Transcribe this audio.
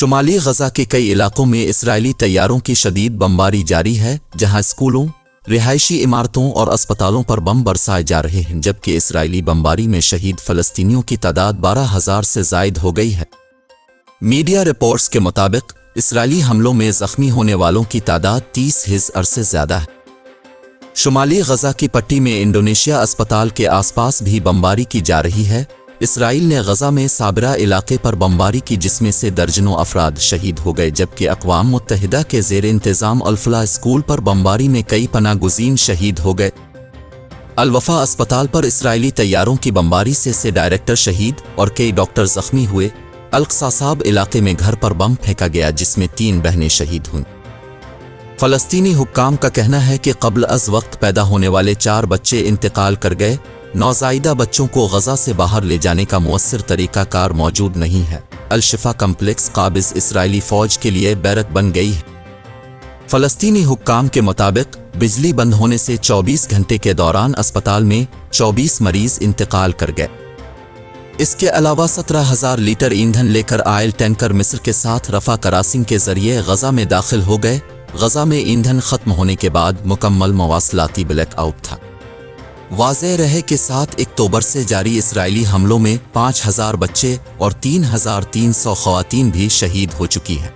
शुमाली गजा के कई इलाकों में इस्राएली तैयारों की शदीद बमबारी जारी है, जहां स्कूलों, रिहायशी इमारतों और अस्पतालों पर बम बरसाए जा रहे हैं, जबकि इस्राएली बमबारी में शहीद फ़लस्तीनियों की तादाद 12,000 से ज़ायद हो गई है। मीडिया रिपोर्ट्स के मुताबिक इस्राएली हमलों में ज़ख्मी होने वालों की तादाद 30,000 से ज़्यादा है। शुमाली गजा की पट्टी में इंडोनेशिया अस्पताल के आसपास भी बमबारी की जा रही है। इसराइल ने गजा में साबरा इलाके पर बमबारी की, जिसमें से दर्जनों अफराद शहीद हो गए, जबकि अक़वाम मुत्तहिदा के ज़ेर इंतज़ाम अल-फलाह स्कूल पर बमबारी में कई पनाह गुज़ीन शहीद हो गए। अल-वफ़ा अस्पताल पर इस्राएली तैयारों की बमबारी से डायरेक्टर शहीद और कई डॉक्टर ज़ख्मी हुए। अल-क़सासाब इलाके में घर पर बम फेंका गया, जिसमें 3 बहनें शहीद हुईं। फ़लस्तीनी हुक्काम का कहना है कि क़ब्ल अज़ वक्त पैदा होने वाले 4 बच्चे इंतकाल कर गए। नौज़ायदा बच्चों को गजा से बाहर ले जाने का मुअस्सिर तरीक़ाकार मौजूद नहीं है। अल-शिफ़ा कम्प्लेक्स काबिज़ इस्राएली फ़ौज के लिए बैरक बन गई है। फ़लस्तीनी हुक्काम के मुताबिक बिजली बंद होने से 24 घंटे के दौरान अस्पताल में 24 मरीज़ इंतकाल कर गए। इसके अलावा 17,000 लीटर ईंधन लेकर आयल टैंकर मिस्र के साथ रफ़ा करासिंग के ज़रिए गजा में दाखिल हो गए। गजा में ईंधन ख़त्म होने के बाद मुकम्मल मवासलाती ब्लैकआउट था। वाज़ेह रहे कि 7 अक्टूबर से जारी इस्राएली हमलों में 5,000 बच्चे और 3,300 ख़वातीन भी शहीद हो चुकी हैं।